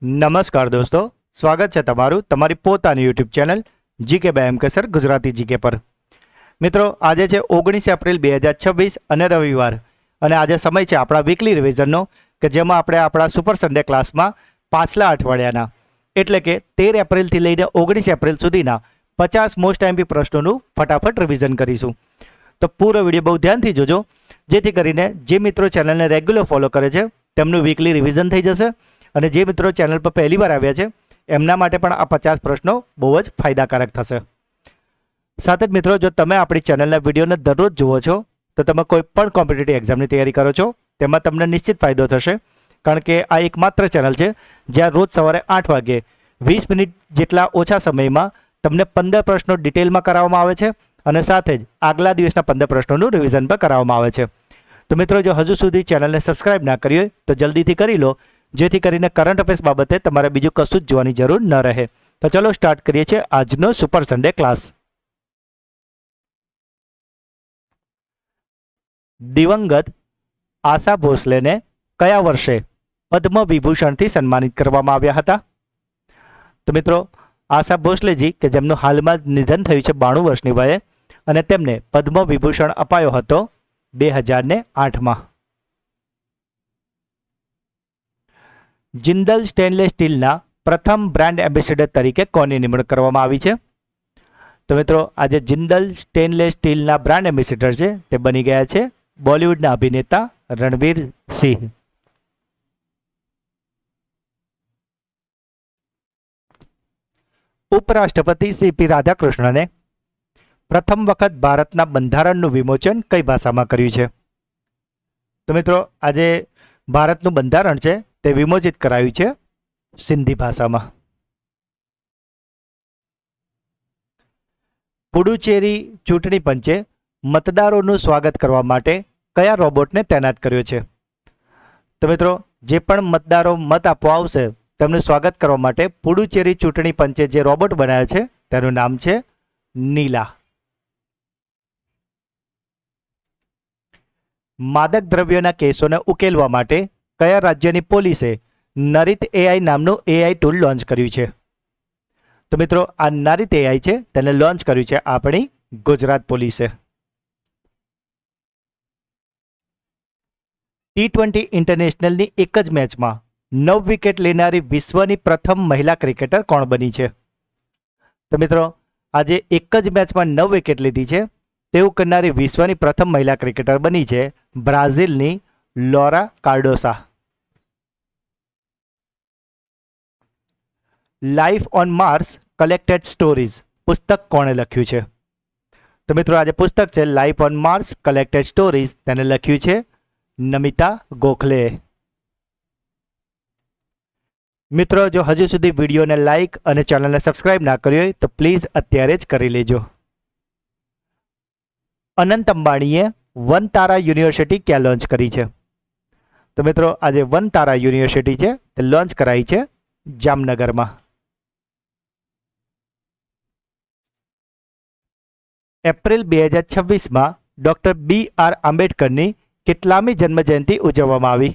નમસ્કાર દોસ્તો, સ્વાગત છે તમારું તમારી પોતાની યુટ્યુબ ચેનલ જીકે બાય એમકેસર ગુજરાતી જીકે પર. મિત્રો, આજે છે 19 એપ્રિલ 2026 અને રવિવાર, અને આજે સમય છે આપણા વીકલી રિવિઝનનો કે જેમાં આપણે આપણા સુપર સન્ડે ક્લાસમાં પાછલા અઠવાડિયાના એટલે કે 13 એપ્રિલથી લઈને 19 એપ્રિલ સુધીના 50 મોસ્ટ એમપી પ્રશ્નોનું ફટાફટ રિવિઝન કરીશું. તો પૂરો વિડીયો બહુ ધ્યાનથી જોજો, જેથી કરીને જે મિત્રો ચેનલને રેગ્યુલર ફોલો કરે છે તેમનું વીકલી રિવિઝન થઈ જશે, અને જે મિત્રો ચેનલ પર પહેલીવાર આવ્યા છે એમના માટે પણ આ 50 પ્રશ્નો બહુ જ ફાયદાકારક થશે. સાથે જ મિત્રો, જો તમે આપણી ચેનલના વિડીયોને દરરોજ જુઓ છો તો તમે કોઈ પણ કોમ્પિટિટિવ એક્ઝામની તૈયારી કરો છો તેમાં તમને નિશ્ચિત ફાયદો થશે, કારણ કે આ એકમાત્ર ચેનલ છે જ્યાં રોજ સવારે 8 વાગે 20 મિનિટ જેટલા ઓછા સમયમાં તમને 15 પ્રશ્નો ડિટેલમાં કરાવવામાં આવે છે, અને સાથે જ આગલા દિવસના 15 પ્રશ્નોનું રિવિઝન પણ કરાવવામાં આવે છે. તો મિત્રો, જો હજુ સુધી ચેનલને સબસ્ક્રાઇબ ના કરી હોય તો જલ્દીથી કરી લો, જેથી કરીને કરંટ અફેર્સ બાબતે તમારે બીજું કશું જ જોવાની જરૂર ન રહે. તો ચલો સ્ટાર્ટ કરીએ છીએ આજનો સુપર સન્ડે ક્લાસ. દિવંગત આશા ભોસલેને કયા વર્ષે પદ્મ વિભૂષણથી સન્માનિત કરવામાં આવ્યા હતા? તો મિત્રો, આશા ભોસલેજી કે જેમનું હાલમાં નિધન થયું છે 92 વર્ષની વયે, અને તેમને પદ્મ વિભૂષણ અપાયો હતો 2008માં. જિંદલ સ્ટેનલેસ સ્ટીલના પ્રથમ બ્રાન્ડ એમ્બેસેડર તરીકે કોની નિમણૂક કરવામાં આવી છે? તો મિત્રો, આજે જિંદલ સ્ટેનલેસ સ્ટીલના બ્રાન્ડ એમ્બેસેડર છે તે બની ગયા છે બોલિવૂડના અભિનેતા રણવીર સિંહ. ઉપરાષ્ટ્રપતિ CP રાધાકૃષ્ણને પ્રથમ વખત ભારતના બંધારણનું વિમોચન કઈ ભાષામાં કર્યું છે? તો મિત્રો, આજે ભારતનું બંધારણ છે તે વિમોચિત કરાયું છે સિંધી ભાષામાં. પુડુચેરી ચૂંટણી પંચે મતદારોનું સ્વાગત કરવા માટે કયા રોબોટને તૈનાત કર્યો છે? તો મિત્રો, જે પણ મતદારો મત આપવા આવશે તેમનું સ્વાગત કરવા માટે પુડુચેરી ચૂંટણી પંચે જે રોબોટ બનાવ્યો છે તેનું નામ છે નીલા. માદક દ્રવ્યોના કેસોને ઉકેલવા માટે કયા રાજ્યની પોલીસે નરિત AI નામનું AI ટૂલ લોન્ચ કર્યું છે? તો મિત્રો, આ નરિત AI છે તેને લોન્ચ કર્યું છે આપણી ગુજરાત પોલીસે. T20 ઇન્ટરનેશનલની એક જ મેચમાં 9 વિકેટ લેનારી વિશ્વની પ્રથમ મહિલા ક્રિકેટર કોણ બની છે? તો મિત્રો, આજે એક જ મેચમાં 9 વિકેટ લીધી છે તેવું કરનારી વિશ્વની પ્રથમ મહિલા ક્રિકેટર બની છે બ્રાઝિલની Laura Cardoso. Life on Mars collected stories પુસ્તક કોણે લખ્યું છે? તો મિત્રો, આજે પુસ્તક છે life on Mars collected stories, તેને લખ્યું છે નમિતા ગોખલે. મિત્રો, જો હજુ સુધી વિડીયોને લાઇક અને ચેનલને સબસ્ક્રાઇબ ના કરી હોય તો પ્લીઝ અત્યારે જ કરી લેજો. અનંત અંબાણીએ વનતારા યુનિવર્સિટી ક્યાં લોન્ચ કરી છે? તો મિત્રો, આજે વનતારા યુનિવર્સિટી છે તે લોન્ચ કરાઈ છે જામનગરમાં. એપ્રિલ 2026માં ડૉક્ટર BR આંબેડકરની કેટલામી જન્મજયંતિ ઉજવવામાં આવી?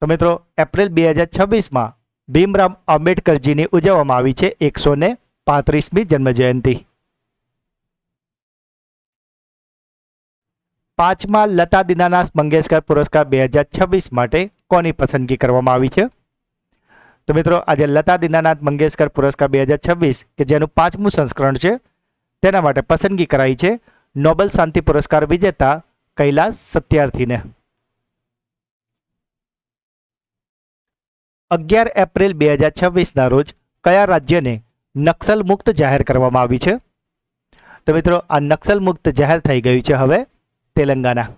તો મિત્રો, એપ્રિલ 2026માં ભીમરાવ આંબેડકરજીની ઉજવવામાં આવી છે 135મી જન્મજયંતિ. 5મા લતા દીનાનાથ મંગેશકર પુરસ્કાર 2026 માટે કોની પસંદગી કરવામાં આવી છે? તો મિત્રો, આજે લતા દીનાનાથ મંગેશકર પુરસ્કાર 2026 કે જેનું 5મું સંસ્કરણ છે તેના માટે પસંદગી કરાઈ છે નોબેલ શાંતિ પુરસ્કાર વિજેતા કૈલાસ સત્યાર્થીને. 11 એપ્રિલ 2026ના રોજ કયા રાજ્યને નક્સલ મુક્ત જાહેર કરવામાં આવી છે? તો મિત્રો, આ નક્સલ મુક્ત જાહેર થઈ ગયું છે હવે તેલંગાના.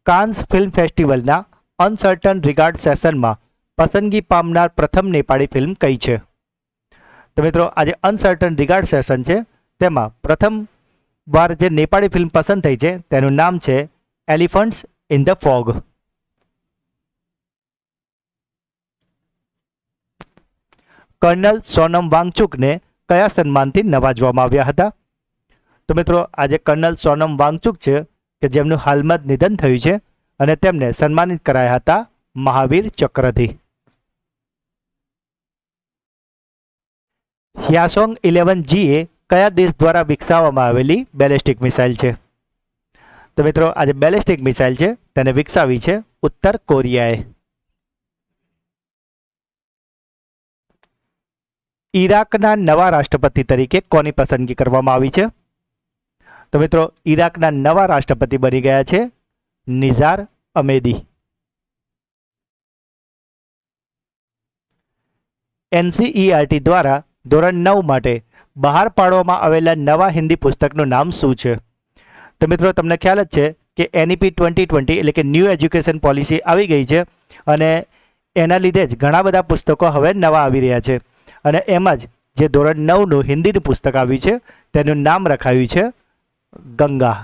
કાન્સ ફિલ્મ ફેસ્ટિવલના અનસર્ટન રિગાર્ડ સેશનમાં પસંદગી પામનાર પ્રથમ નેપાળી ફિલ્મ કઈ છે? તો મિત્રો, આજે અનસર્ટન રિગાર્ડ સેશન છે તેમાં પ્રથમ વાર જે નેપાળી ફિલ્મ પસંદ થઈ છે તેનું નામ છે elephants in the fog. Colonel Sonam વાંગચુકને કયા સન્માનથી નવાજવામાં આવ્યા હતા? તો મિત્રો, આજે કર્નલ સોનમ વાંગચુક છે કે જેમનું હાલમાં જ નિધન થયું છે અને તેમને સન્માનિત કરાયા હતા મહાવીર ચક્રથી. હ્યાસોંગ 11G એ કયા દેશ દ્વારા વિકસાવવામાં આવેલી બેલિસ્ટિક મિસાઇલ છે? તો મિત્રો આ જે બેલિસ્ટિક મિસાઇલ છે તેને વિકસાવી છે ઉત્તર કોરિયાએ. ઈરાકના નવા રાષ્ટ્રપતિ તરીકે કોની પસંદગી કરવામાં આવી છે? તો મિત્રો ઈરાકના નવા રાષ્ટ્રપતિ બની ગયા છે નિઝાર અમેદી. NCERT દ્વારા ધોરણ 9 માટે બહાર પાડવામાં આવેલા નવા હિન્દી પુસ્તકનું નામ શું છે? તો મિત્રો તમને ખ્યાલ જ છે કે NEP 2020 એટલે કે ન્યૂ એજ્યુકેશન પોલિસી આવી ગઈ છે અને એના લીધે જ ઘણા બધા પુસ્તકો હવે નવા આવી રહ્યા છે અને એમાં જ જે ધોરણ 9નું હિન્દીનું પુસ્તક આવ્યું છે તેનું નામ રખાયું છે ગંગા.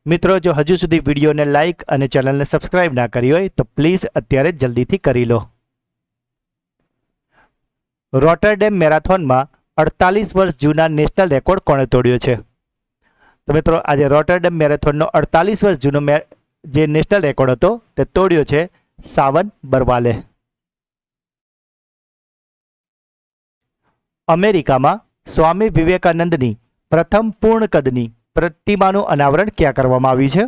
મિત્રો જો હજુ સુધી વિડીયોને લાઇક અને ચેનલને સબસ્ક્રાઇબ ના કરી હોય તો પ્લીઝ અત્યારે જલ્દીથી કરી લો. રોટરડેમ મેરાથોનમાં 48 વર્ષ જૂના નેશનલ રેકોર્ડ કોણે તોડ્યો છે? તો મિત્રો આજે રોટરડેમ મેરેથોનનો 48 વર્ષ જૂનો જે નેશનલ રેકોર્ડ હતો તે તોડ્યો છે સાવન બરવાલે. અમેરિકામાં સ્વામી વિવેકાનંદની પ્રથમ પૂર્ણ કદની પ્રતિમાનું અનાવરણ ક્યાં કરવામાં આવ્યું છે?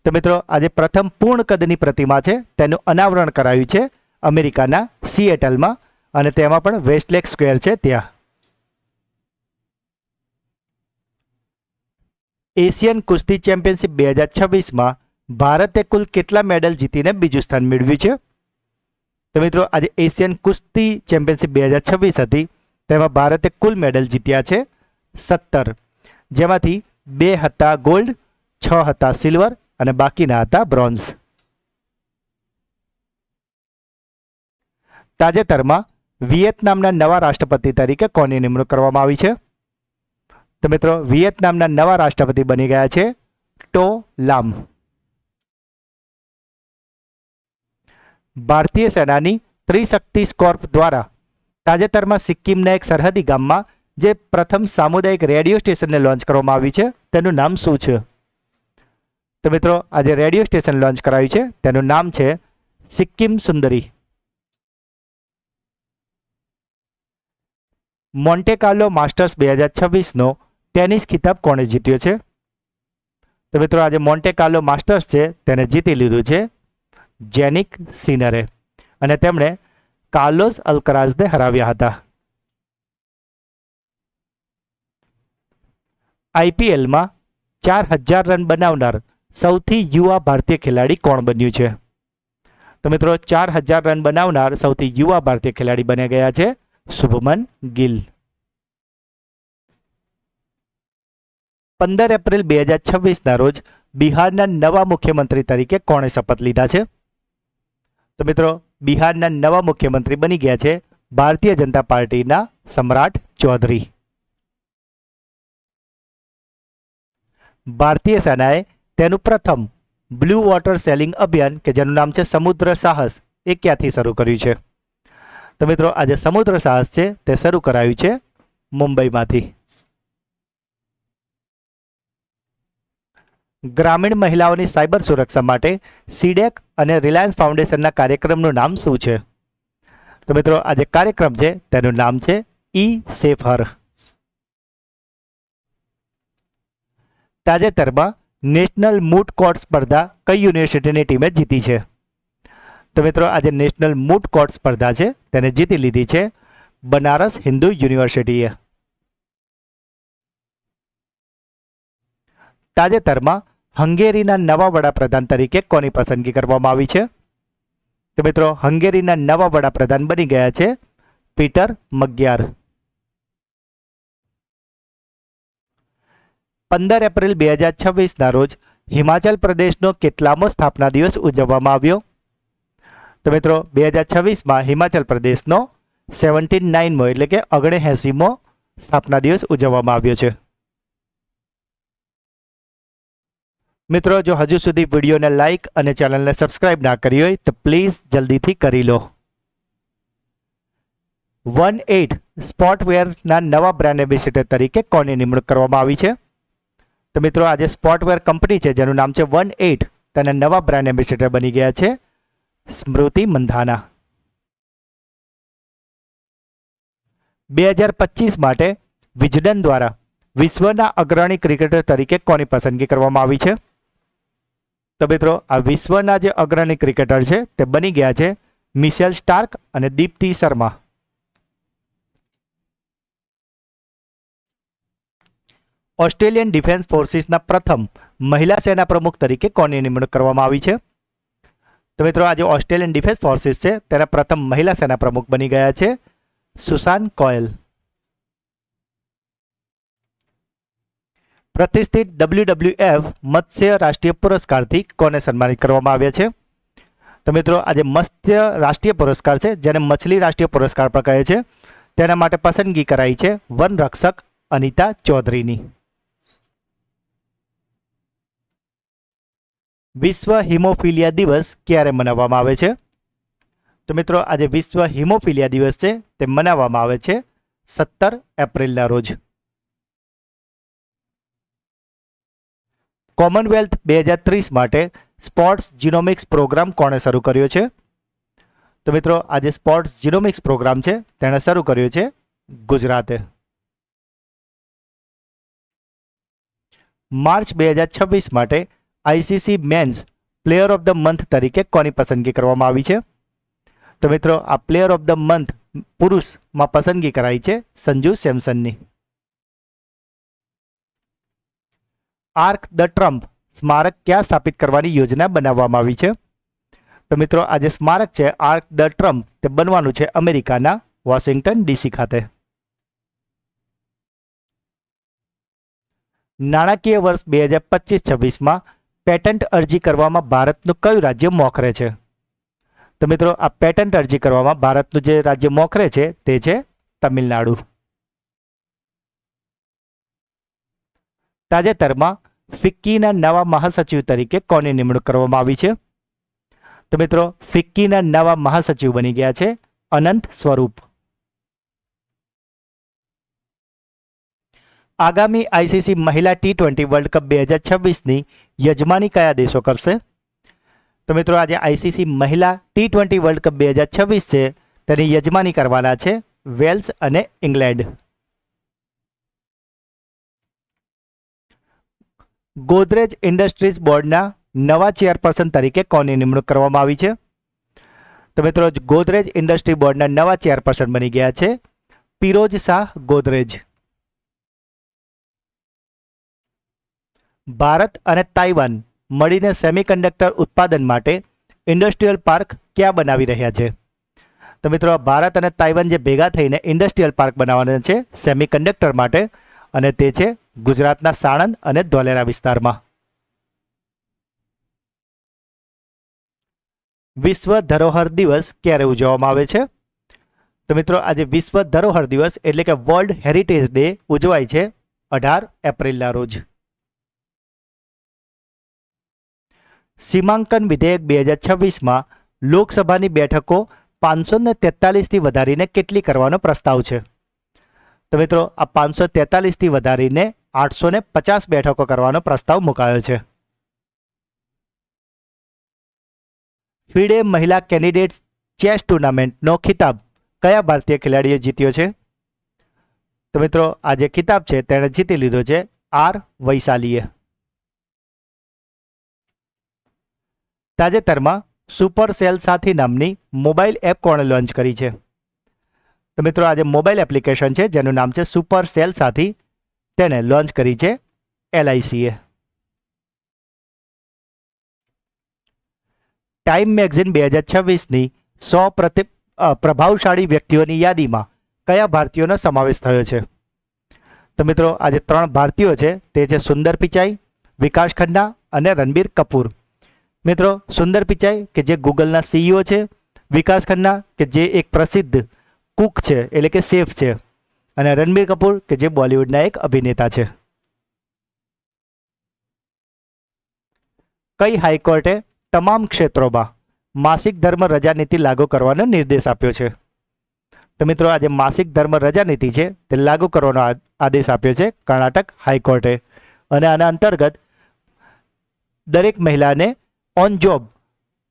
તો મિત્રો આજે પ્રથમ પૂર્ણ કદની પ્રતિમા છે તેનું અનાવરણ કરાયું છે અમેરિકાના સિએટલમાં અને તેમાં પણ વેસ્ટલેક સ્ક્વેર છે ત્યાં. એશિયન કુસ્તી ચેમ્પિયનશિપ 2026માં ભારતે કુલ કેટલા મેડલ જીતીને બીજું સ્થાન મેળવ્યું છે? તો મિત્રો આજે એશિયન કુસ્તી ચેમ્પિયનશિપ 2026 હતી તેમાં ભારતે કુલ મેડલ જીત્યા છે 17, જેમાંથી 2 હતા ગોલ્ડ, 6 હતા સિલ્વર અને બાકીના હતા બ્રોન્ઝ. તાજેતરમાં વિયેતનામના નવા રાષ્ટ્રપતિ તરીકે કોની નિમણૂક કરવામાં આવી છે? તો મિત્રો વિયેતનામના નવા રાષ્ટ્રપતિ બની ગયા છે ટો લામ. ભારતીય સેનાની ત્રિશક્તિ સ્કોર્પ દ્વારા તાજેતરમાં સિક્કિમના એક સરહદી ગામમાં જે પ્રથમ સામુદાયિક રેડિયો સ્ટેશનને લોન્ચ કરવામાં આવી છે તેનું નામ શું છે? તો મિત્રો આજે રેડિયો સ્ટેશન લોન્ચ કરાયું છે તેનું નામ છે સિક્કિમ સુંદરી. મોન્ટે કાર્લો માસ્ટર્સ 2026નો ટેનિસ ખિતાબ કોણે જીત્યો છે? તો મિત્રો આજે મોન્ટે કાર્લો માસ્ટર્સ છે તેને જીતી લીધું છે જેનિક સિનરે અને તેમણે કાર્લોસ અલ્કરાઝને હરાવ્યા હતા. IPLમાં 4000 રન બનાવનાર સૌથી યુવા ભારતીય ખેલાડી કોણ બન્યું છે? તો મિત્રો 4000 રન બનાવનાર સૌથી યુવા ભારતીય ખેલાડી બની ગયા છે શુભમન ગિલ. 15 એપ્રિલ 2026ના રોજ બિહારના નવા મુખ્યમંત્રી તરીકે કોણે શપથ લીધા છે? તો મિત્રો બિહારના નવા મુખ્યમંત્રી બની ગયા છે ભારતીય જનતા પાર્ટીના સમ્રાટ ચૌધરી. ભારતીય સેનાએ તેનું પ્રથમ બ્લુ વોટર સેલિંગ અભિયાન કે જેનું નામ છે સમુદ્ર સાહસ એ ક્યાંથી શરૂ કર્યું છે? તો મિત્રો આજે સમુદ્ર સાહસ છે તે શરૂ કરાયું છે મુંબઈમાંથી. ગ્રામીણ મહિલાઓની સાયબર સુરક્ષા માટે સીડેક અને રિલાયન્સ ફાઉન્ડેશનના કાર્યક્રમનું નામ શું છે? તો મિત્રો આજે કાર્યક્રમ છે તેનું નામ છે E-Safe Her. તાજેતરમાં નેશનલ મૂટ કોર્ટ સ્પર્ધા કઈ યુનિવર્સિટીની ટીમે જીતી છે? તો મિત્રો આજે નેશનલ મૂટ કોર્ટ સ્પર્ધા છે તેને જીતી લીધી છે બનારસ હિન્દુ યુનિવર્સિટીએ. તાજેતરમાં હંગેરીના નવા વડાપ્રધાન તરીકે કોની પસંદગી કરવામાં આવી છે? તો મિત્રો હંગેરીના નવા વડાપ્રધાન બની ગયા છે પીટર મગ્યાર. 15 એપ્રિલ 2026ના રોજ હિમાચલ પ્રદેશનો કેટલામો સ્થાપના દિવસ ઉજવવામાં આવ્યો? તો મિત્રો 2026માં હિમાચલ પ્રદેશનો 79મો એટલે કે 79મો સ્થાપના દિવસ ઉજવવામાં આવ્યો છે. મિત્રો જો હજુ સુધી વિડીયોને લાઇક અને ચેનલને સબસ્ક્રાઇબ ના કરી હોય તો પ્લીઝ જલ્દીથી કરી લો. 18 સ્પોર્ટવેરના નવા બ્રાન્ડ એમ્બેસેડર તરીકે કોની નિમણૂક કરવામાં આવી છે? તો મિત્રો આજે સ્પોર્ટવેર કંપની છે જેનું નામ છે 18, તેના નવા બ્રાન્ડ એમ્બેસેડર બની ગયા છે સ્મૃતિ મંધાના. 2025 માટે વિઝડન દ્વારા વિશ્વના અગ્રણી ક્રિકેટર તરીકે કોની પસંદગી કરવામાં આવી છે? તો મિત્રો આ વિશ્વના જે અગ્રણી ક્રિકેટર છે તે બની ગયા છે મિશેલ સ્ટાર્ક અને દીપ્તિ શર્મા. ઓસ્ટ્રેલિયન ડિફેન્સ ફોર્સિસના પ્રથમ મહિલા સેના પ્રમુખ તરીકે કોની નિમણૂક કરવામાં આવી છે? તો મિત્રો આજે ઓસ્ટ્રેલિયન ડિફેન્સ ફોર્સિસ છે તેના પ્રથમ મહિલા સેના પ્રમુખ બની ગયા છે સુસાન કોયલ. પ્રતિષ્ઠિત WWF મત્સ્ય રાષ્ટ્રીય પુરસ્કારથી કોને સન્માનિત કરવામાં આવ્યા છે? તો મિત્રો આજે મત્સ્ય રાષ્ટ્રીય પુરસ્કાર છે જેને મછલી રાષ્ટ્રીય પુરસ્કાર પણ કહે છે, તેના માટે પસંદગી કરાઈ છે વનરક્ષક અનિતા ચૌધરીની. વિશ્વ હિમોફિલિયા દિવસ ક્યારે મનાવવામાં આવે છે? તો મિત્રો આજે વિશ્વ હિમોફિલિયા દિવસ છે તે મનાવવામાં આવે છે 17 એપ્રિલના રોજ. કોમનવેલ્થ 2030 માટે સ્પોર્ટ્સ જીનોમિક્સ પ્રોગ્રામ કોણે શરૂ કર્યો છે? તો મિત્રો આજે સ્પોર્ટ્સ જીનોમિક્સ પ્રોગ્રામ છે તેણે શરૂ કર્યો છે ગુજરાતે. માર્ચ 2026 માટે ICC men's player of the month તરીકે કોની પસંદગી કરવામાં આવી છે? તો મિત્રો આ પ્લેયર ઓફ ધ મંથ પુરુષમાં પસંદગી કરાઈ છે સંજુ સેમસનની. આર્ક ધ ટ્રમ્પ સ્મારક ક્યાં સ્થાપિત કરવાની યોજના બનાવવામાં આવી છે? તો મિત્રો આજે સ્મારક છે આર્ક ધ ટ્રમ્પ તે બનવાનું છે અમેરિકાના વોશિંગ્ટન ડીસી ખાતે. નાણાકીય વર્ષ 2025-26માં પેટન્ટ અરજી કરવામાં ભારતનું કયું રાજ્ય મોખરે છે? તો મિત્રો આ પેટન્ટ અરજી કરવામાં ભારતનું જે રાજ્ય મોખરે છે તે છે તમિલનાડુ. તાજેતરમાં ફિક્કીના નવા મહાસચિવ તરીકે કોની નિમણૂક કરવામાં આવી છે? તો મિત્રો ફિક્કીના નવા મહાસચિવ બની ગયા છે અનંત સ્વરૂપ. આગામી આઈસીસી મહિલા T20 વર્લ્ડ કપ 2026ની યજમાની કયા દેશો કરશે? તો મિત્રો આજે આઈસીસી મહિલા T20 વર્લ્ડ કપ 2026 છે તેની યજમાની કરવાના છે વેલ્સ અને ઇંગ્લેન્ડ. ગોદરેજ ઇન્ડસ્ટ્રીઝ બોર્ડના નવા ચેરપર્સન તરીકે કોની નિમણૂક કરવામાં આવી છે? તો મિત્રો ગોદરેજ ઇન્ડસ્ટ્રી બોર્ડના નવા ચેરપર્સન બની ગયા છે પિરોજ શાહ ગોદરેજ. ભારત અને તાઇવાન મળીને સેમિકન્ડક્ટર ઉત્પાદન માટે ઇન્ડસ્ટ્રીયલ પાર્ક ક્યાં બનાવી રહ્યા છે? તો મિત્રો ભારત અને તાઇવાન જે ભેગા થઈને ઇન્ડસ્ટ્રીયલ પાર્ક બનાવવાના છે સેમિકન્ડક્ટર માટે, અને તે છે ગુજરાતના સાણંદ અને ધોલેરા વિસ્તારમાં. વિશ્વ ધરોહર દિવસ ક્યારે ઉજવવામાં આવે છે? તો મિત્રો આજે વિશ્વ ધરોહર દિવસ એટલે કે વર્લ્ડ હેરિટેજ ડે ઉજવાય છે 18 એપ્રિલના રોજ. સીમાંકન વિધેયક 2026માં લોકસભાની બેઠકો 543થી વધારીને કેટલી કરવાનો પ્રસ્તાવ છે? તો મિત્રો આ 543થી વધારીને 850 બેઠકો કરવાનો પ્રસ્તાવ મુકાયો છે. ફિડે મહિલા કેન્ડિડેટ્સ ચેસ ટુર્નામેન્ટનો ખિતાબ કયા ભારતીય ખેલાડીએ જીત્યો છે? તો મિત્રો આ જે ખિતાબ છે તેણે જીતી લીધો છે આર વૈશાલીએ. તાજેતરમાં સુપર સેલ સાથી નામની મોબાઈલ એપ કોણે લોન્ચ કરી છે? તો મિત્રો આજે મોબાઈલ એપ્લિકેશન છે જેનું નામ છે સુપર સેલ સાથી, તેને લોન્ચ કરી છે LICએ. ટાઈમ મેગઝીન 2026ની 100 પ્રભાવશાળી વ્યક્તિઓની યાદીમાં કયા ભારતીયોનો સમાવેશ થયો છે? તો મિત્રો આજે 3 ભારતીયો છે તે છે સુંદર પિચાઈ, વિકાસ ખન્ના અને રણબીર કપૂર. મિત્રો સુંદર પિચાઈ કે જે ગૂગલના CEO છે, વિકાસ ખન્ના કે જે એક પ્રસિદ્ધ કુક છે એટલે કે શેફ છે, અને રણબીર કપૂર કે જે બોલિવૂડના એક અભિનેતા છે. કઈ હાઈકોર્ટે તમામ ક્ષેત્રોમાં માસિક ધર્મ રજા નીતિ લાગુ કરવાનો નિર્દેશ આપ્યો છે? તો મિત્રો આજે માસિક ધર્મ રજા નીતિ છે તે લાગુ કરવાનો આદેશ આપ્યો છે કર્ણાટક હાઈકોર્ટે. અને આના અંતર્ગત દરેક મહિલાને ઓન જોબ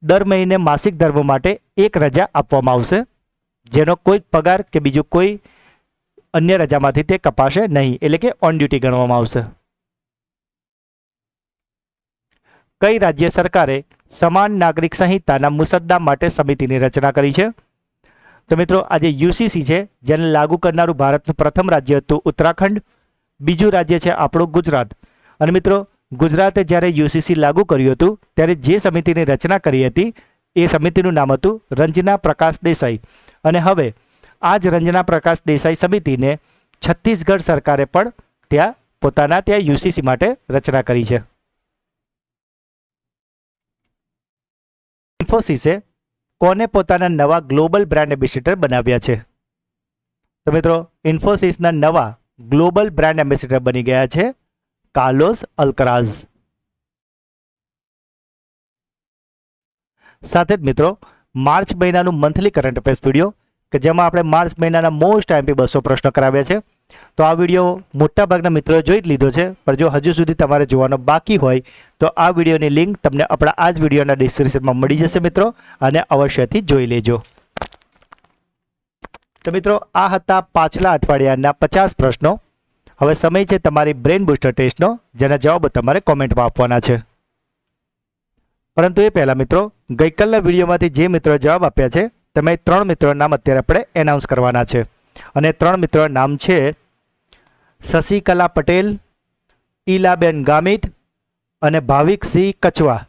દર મહિને માસિક ધર્મ માટે એક રજા આપવામાં આવશે, જેનો કોઈ પગાર કે બીજું કોઈ અન્ય રજામાંથી તે કપાશે નહીં, એટલે કે ઓન ડ્યુટી ગણવામાં આવશે. કઈ રાજ્ય સરકારે સમાન નાગરિક સંહિતાના મુસદ્દા માટે સમિતિની રચના કરી છે? તો મિત્રો આ જે યુસીસી છે જેને લાગુ કરનારું ભારતનું પ્રથમ રાજ્ય હતું ઉત્તરાખંડ, બીજું રાજ્ય છે આપણું ગુજરાત. અને મિત્રો ગુજરાતે જ્યારે યુસીસી લાગુ કર્યું હતું ત્યારે જે સમિતિની રચના કરી હતી એ સમિતિનું નામ હતું રંજના પ્રકાશ દેસાઈ. અને હવે આ જ રંજના પ્રકાશ દેસાઈ સમિતિને છત્તીસગઢ સરકારે પણ ત્યાં યુસીસી માટે રચના કરી છે. ઇન્ફોસિસે કોને પોતાના નવા ગ્લોબલ બ્રાન્ડ એમ્બેસેડર બનાવ્યા છે? તો મિત્રો ઇન્ફોસિસના નવા ગ્લોબલ બ્રાન્ડ એમ્બેસેડર બની ગયા છે કાર્લોસ અલ્કરાઝ. સાથે જ મિત્રો માર્ચ મહિનાનું મંથલી કરંટ અફેર્સ વિડીયો કે જેમાં આપણે માર્ચ મહિનાના મોસ્ટ આઈએમપી 200 પ્રશ્નો કરાવ્યા છે, તો આ વિડીયો મોટાભાગના મિત્રોએ જોઈ જ લીધો છે, પણ જો હજુ સુધી તમારે જોવાનો બાકી હોય તો આ વિડીયોની લિંક તમને આપણા આ જ વિડીયોના ડિસ્ક્રિપ્શનમાં મળી જશે મિત્રો, અને અવશ્યથી જોઈ લેજો. તો મિત્રો આ હતા પાછલા અઠવાડિયાના 50 પ્રશ્નો. હવે સમય છે તમારી બ્રેન બૂસ્ટર ટેસ્ટનો, જેના જવાબો તમારે કોમેન્ટમાં આપવાના છે. પરંતુ એ પહેલાં મિત્રો ગઈકાલના વિડીયોમાંથી જે મિત્રોએ જવાબ આપ્યા છે તમે 3 મિત્રોના નામ અત્યારે આપણે એનાઉન્સ કરવાના છે. અને 3 મિત્રોના નામ છે શશિકલા પટેલ, ઈલાબેન ગામિત અને ભાવિકસિંહ કચવા.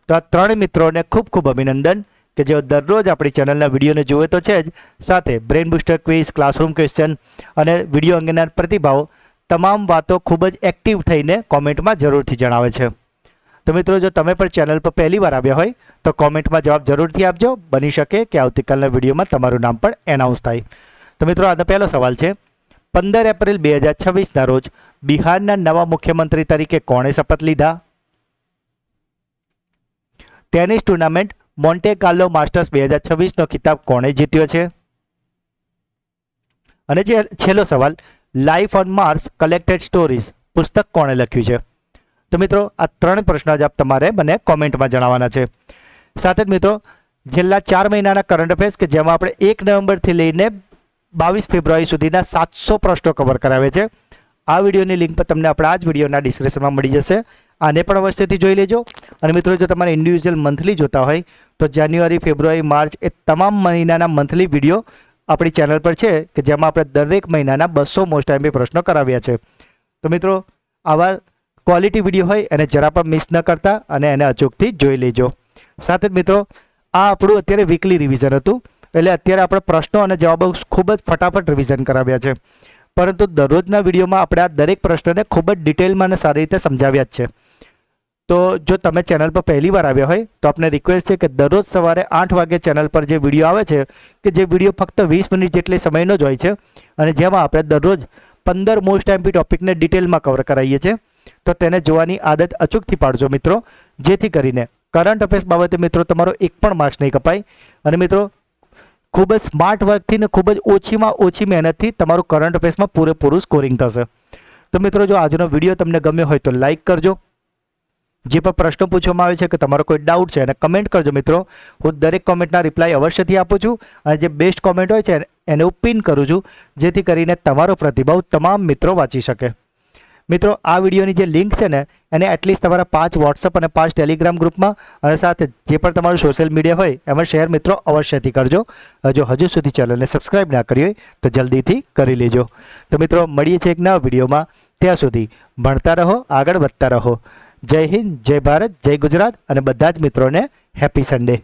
તો આ 3 મિત્રોને ખૂબ ખૂબ અભિનંદન કે જેઓ દરરોજ આપણી ચેનલના વિડીયોને જુએ તો છે જ, સાથે brain booster quiz, classroom question અને વિડીયો અંગેના પ્રતિભાવો તમામ વાતો ખૂબ જ એક્ટિવ થઈને કોમેન્ટમાં જરૂરથી જણાવે છે. તો મિત્રો જો તમે પણ ચેનલ પર પહેલી વાર આવ્યા હોય તો કોમેન્ટમાં જવાબ જરૂરથી આપજો. બની શકે કે આવતીકાલના વિડીયોમાં તમારું નામ પણ એનાઉન્સ થાય. તો મિત્રો આજનો પહેલો સવાલ છે 15 એપ્રિલ 2026ના રોજ બિહારના નવા મુખ્યમંત્રી તરીકે કોણે શપથ લીધા? Tennis tournament Monte Carlo masters 2026નો ખિતાબ કોણે જીત્યો છે? અને જે છેલ્લો સવાલ life on Mars collected stories પુસ્તક કોણે લખ્યું છે? તો મિત્રો આ 3 પ્રશ્નો જવાબ તમારે મને કોમેન્ટમાં જણાવવાના છે. સાથે જ મિત્રો છેલ્લા 4 મહિનાના કરંટ અફેર્સ કે જેમાં આપણે 1 નવેમ્બરથી લઈને 22 ફેબ્રુઆરી સુધીના 700 પ્રશ્નો કવર કરાવે છે. આ વિડીયોની લિંક પર તમને આપણા આ જ વિડીયોના ડિસ્ક્રિપ્શનમાં મળી જશે. આને પણ અવશ્યથી જોઈ લેજો. અને મિત્રો જો તમારે ઇન્ડિવિજ્યુઅલ મંથલી જોતા હોય તો જાન્યુઆરી, ફેબ્રુઆરી, માર્ચ એ તમામ મહિનાના મંથલી વિડીયો આપણી ચેનલ પર છે કે જેમાં આપણે દરેક મહિનાના 200 મોસ્ટ આઈએમપી પ્રશ્નો કરાવ્યા છે. તો મિત્રો આવા ક્વોલિટી વિડીયો હોય એને જરા પણ મિસ ન કરતા અને એને અચૂકથી જોઈ લેજો. સાથે જ મિત્રો આ આપણું અત્યારે વીકલી રિવિઝન હતું, એટલે અત્યારે આપણે પ્રશ્નો અને જવાબો ખૂબ જ ફટાફટ રિવિઝન કરાવ્યા છે, પરંતુ દરરોજના વિડીયોમાં આપણે આ દરેક પ્રશ્નને ખૂબ જ ડિટેલમાં અને સારી રીતે સમજાવ્યા જ છે. તો જો તમે ચેનલ પર પહેલી વાર આવ્યા હોય તો આપને રિક્વેસ્ટ છે કે દરરોજ સવારે 8 વાગે ચેનલ પર જે વિડીયો આવે છે કે જે વિડીયો ફક્ત 20 મિનિટ જેટલી સમયનો જ હોય છે અને જેમાં આપણે દરરોજ 15 મોસ્ટ આઈએમપી ટોપિકને ડિટેલમાં કવર કરાવીએ છીએ, તો તેને જોવાની આદત અચૂકથી પાડજો મિત્રો, જેથી કરીને કરંટ અફેર્સ બાબતે મિત્રો તમારો એક પણ માર્ક્સ નહીં કપાય. અને મિત્રો ખૂબ જ સ્માર્ટ વર્કથી ને ખૂબ જ ઓછીમાં ઓછી મહેનતથી તમારું કરંટ અફેર્સમાં પૂરેપૂરું સ્કોરિંગ થશે. તો મિત્રો જો આજનો વિડીયો તમને ગમ્યો હોય તો લાઇક કરજો. જે પણ પ્રશ્નો પૂછવામાં આવે છે કે તમારો કોઈ ડાઉટ છે એને કમેન્ટ કરજો મિત્રો. હું દરેક કોમેન્ટના રિપ્લાય અવશ્યથી આપું છું અને જે બેસ્ટ કોમેન્ટ હોય છે એને હું પિન કરું છું, જેથી કરીને તમારો પ્રતિભાવ તમામ મિત્રો વાંચી શકે. મિત્રો આ વિડીયોની જે લિંક છે ને એને એટલીસ્ટ તમારા 5 વોટ્સઅપ અને 5 ટેલિગ્રામ ગ્રુપમાં અને સાથે જે પણ તમારું સોશિયલ મીડિયા હોય એમાં શેર મિત્રો અવશ્યથી કરજો. જો હજુ સુધી ચેનલને સબસ્ક્રાઈબ ના કરી હોય તો જલ્દીથી કરી લેજો. તો મિત્રો મળીએ છીએ એક નવા વિડીયોમાં. ત્યાં સુધી ભણતા રહો, આગળ વધતા રહો. જય હિન્દ, જય ભારત, જય ગુજરાત અને બધા જ મિત્રોને હેપી સન્ડે.